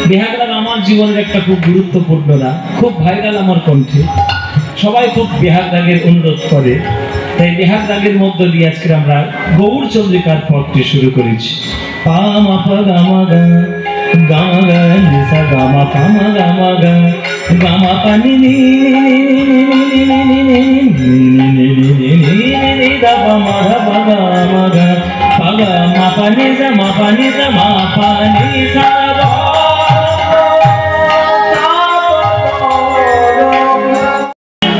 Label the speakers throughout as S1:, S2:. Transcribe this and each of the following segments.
S1: বিহাগ রাগ আমার জীবনের একটা খুব গুরুত্বপূর্ণ রাগ, খুব ভাইরাল আমার কণ্ঠে। সবাই খুব বিহাগ রাগের অনুরোধ করে, তাই বিহাগ রাগের মধ্য দিয়ে আজকে আমরা গৌর চন্দ্রিকার পথটি শুরু করেছি। পা মা পা গা মা গা, গা মা গা নি সা গা মা পা মা গা মা গা, গা মা পা নি নি নি দা পা মা ধা পা গা মা গা, পা গা মা পা নি সা মা পা নি সা মা পা নি সা।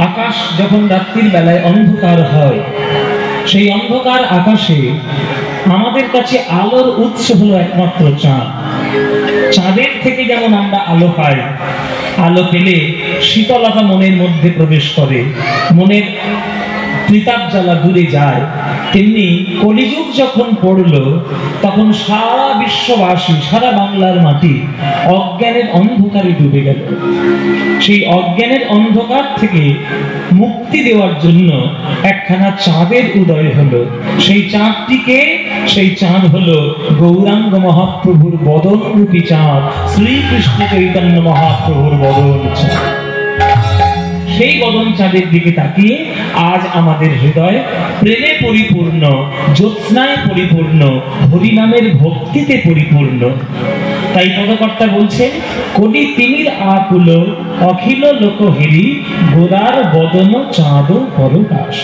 S1: আকাশ যখন রাত্রির বেলায় অন্ধকার হয়, সেই অন্ধকার আকাশে আমাদের কাছে আলোর উৎস হলো একমাত্র চাঁদ। চাঁদের থেকে যেমন আমরা আলো পাই, আলো পেলে শীতলতা মনের মধ্যে প্রবেশ করে, মনের ত্রিতাপ জ্বালা দূরে যায়, তেমনি কলিযুগ যখন পড়লো তখন সারা বিশ্ববাসী, সারা বাংলার মাটি অজ্ঞানের অন্ধকারে ডুবে গেল। সেই অজ্ঞানের অন্ধকার থেকে মুক্তি দেওয়ার জন্য একখানা চাঁদের উদয় হলো। সেই চাঁদটিকে, সেই চাঁদ হলো গৌরাঙ্গ মহাপ্রভুর বদন রূপী চাঁদ, শ্রীকৃষ্ণ চৈতন্য মহাপ্রভুর বদন চাঁদ। সেই বদন চাঁদের দিকে তাকিয়ে আজ আমাদের হৃদয় প্রেমে পরিপূর্ণ, জ্যোৎস্নায় পরিপূর্ণ, হরিনামের ভক্তিতে পরিপূর্ণ। তাই পদকর্তা বলছেন, কোটি তিমির আকুল অখিল লোক হেরি, গোরার বদন চাঁদ পরকাশ।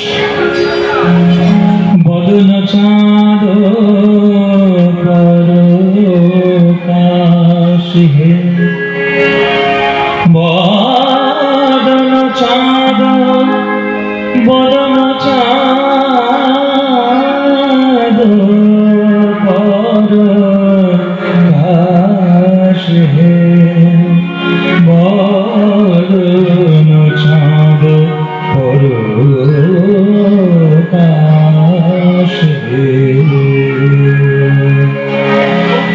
S1: বদন চাঁদ পরকাশ হে, বদন চাঁদ, বদন চাঁদ পরকাশ হে, বদন চাঁদ পরকাশ হে।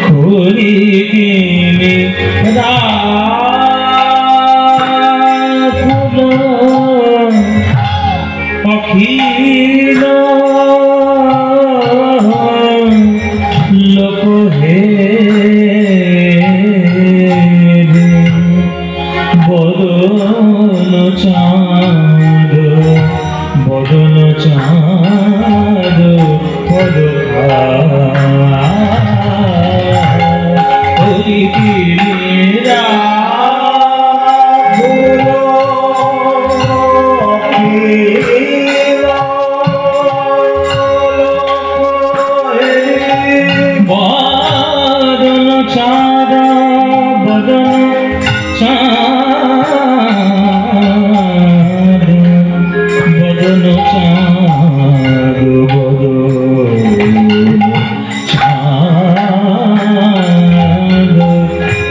S1: খোলিতে অখিল লোক হে, বদন চাঁদ, বদন চাঁদ পরকাশ। বদন চাঁদ, বদন চাঁদ, বদন চাঁদ, বদন চাঁদ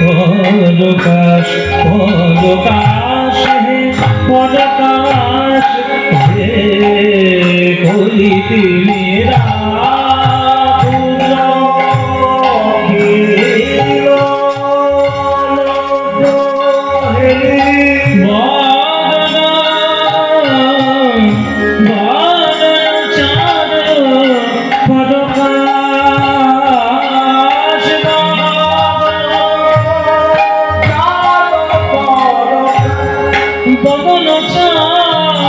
S1: পরকাশ, পরকাশ হে, পরকাশ হে। কলিতে মেরা বদন চাঁদ, বদন চাঁদ,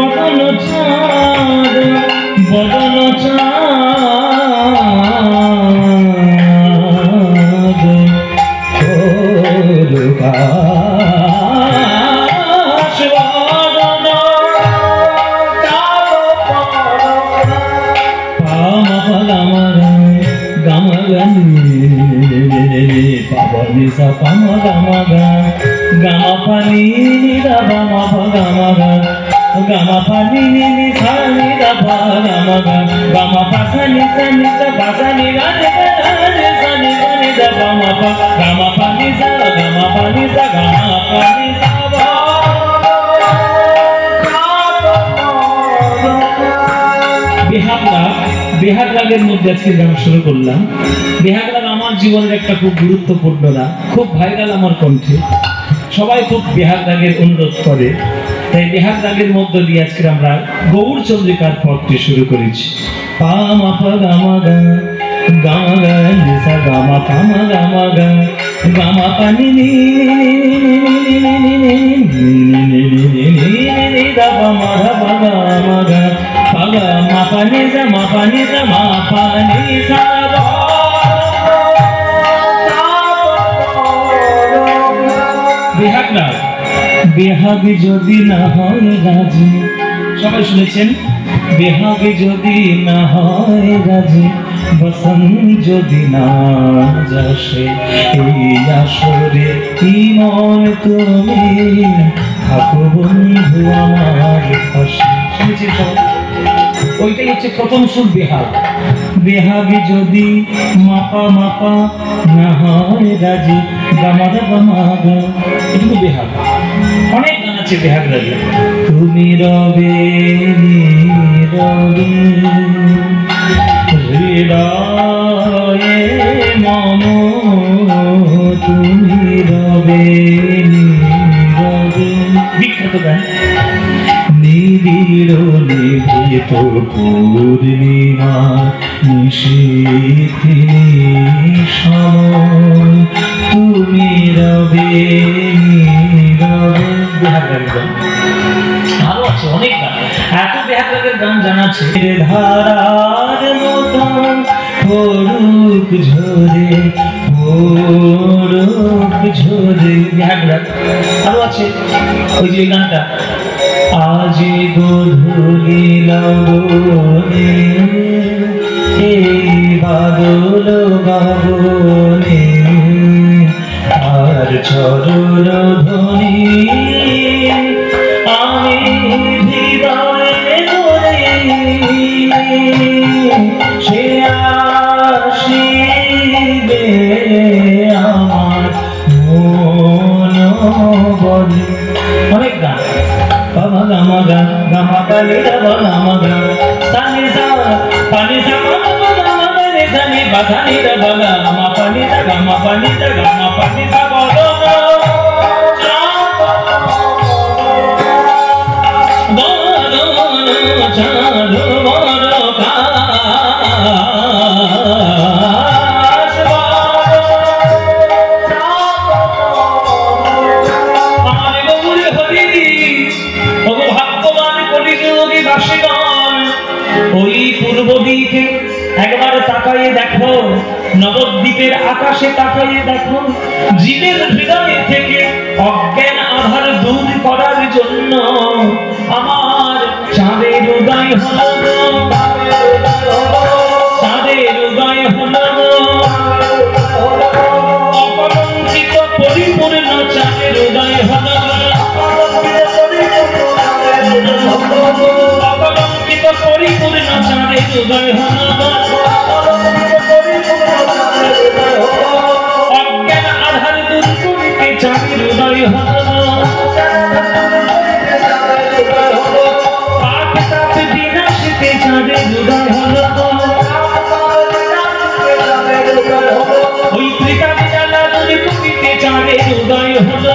S1: বদন চাঁদ পরকাশ। বদন চাঁদ পা মা পা গা মা গা মা গা নি পা নি সা পা মা গা মা গা, গা মা পা নি নি দা পা মা পা গা মা গা, গা মা পা নি নি নি সা নি দা পা গা মা গা, গা মা পা সা নি সা পা সা নি গা নি গা নি সা নি গা নি দা পা মা পা, গা মা পা নি সা, গা মা পা নি সা, গা মা পা নি সা। বিহাগ রাগ, বিহাগ রাগের মধ্যে আজকে গান শুরু করলাম। বিহাগ রাগ আমার জীবনের একটা খুব গুরুত্বপূর্ণ রাগ, খুব ভাইরাল আমার কণ্ঠে। সবাই খুব বিহাগ রাগের অনুরোধ করে, তাই বিহাগ রাগের মধ্য দিয়ে আজকে আমরা গৌর চন্দ্রিকার পথটি শুরু করেছি। পা মা পা গা মা গা, গা মা গা নি সা গা মা পা মা গা মা গা, গামা পানি নি দাবা মাধা বাগা মাগা বাগা মা পানি যা মা পানি যা মা পানি সা বেহাগ না বেহাগ যদি না হয় রাজি সবাই শুনেছেন বেহাগ যদি না হয় রাজি বসন্ত যদি না যাসে এই আসরে কি মন তুমি থাকো বন্ধু আমার পাশে শুনেছি সবাই ওইটাই হচ্ছে প্রথম সুর বেহাগ বেহাগ যদি মাপা মাপা না হয় রাজি গামাদা গামাগা এটুকু বেহাগ অনেক গান আছে বেহাগ রাজি তুমি রবে নীরবে হৃদয়ে মম তুমি রবে নীরবে বিখ্যাত গান নিবিড় নিভৃত পূর্ণিমা নিশীথি সময় তুমি রবে নীরবে বেহাগের গান আরো আছে অনেক গান এত বেহাগের গান জানা আছে ধারার মতো পড়ুক ঝরে পড়ুক ঝরে বেহাগ আরো আছে ওই যে গানটা আজি গধূলি লবণে এই বাদল বাবনে আর চরণ ধ্বনি আমি হৃদয়ে ধরে সে আসিবে আমার মন বলে অনেক গান Gama gama gama pani gama gama gama sani sa pani sa gama gama pani sa ni ba sani da ba gama pani sa gama pani sa gama pani sa ba do ওই পূর্ব দিকে একবার তাকাইয়ে দেখো নবদ্বীপের আকাশে তাকাইয়ে দেখো জীবের হৃদয় থেকে অজ্ঞান আধার দূর করার জন্য আমার চাঁদের উদয় হলো চাঁদের উদয় হলো অকলঙ্কিত পরিপূর্ণ চাঁদের উদয় হলো অকলঙ্কিত পরিপূর্ণ চাঁদের উদয় হলো অজ্ঞান আধার দূর করিতে চাঁদের উদয় হলো পাপ তাপ বিনাশিতে চাঁদের উদয় হলো ওই ত্রিকাল জ্বালা দূর করিতে চাঁদের উদয় হলো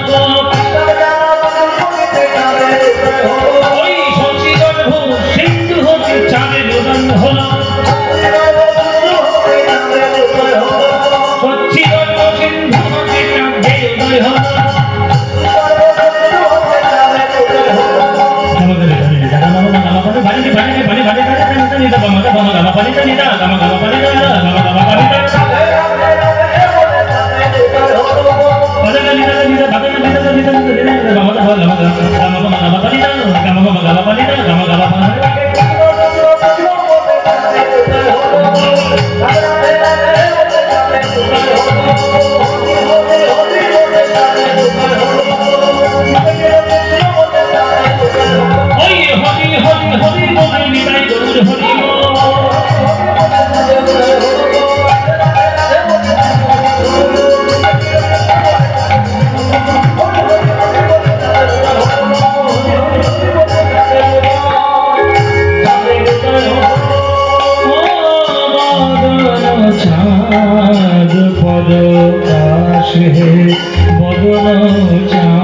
S1: ওই শশীগর্ভ সিন্ধু হতে চাঁদের উদয় হলো শশীগর্ভ সিন্ধু হতে চাঁদের উদয় হলো বদন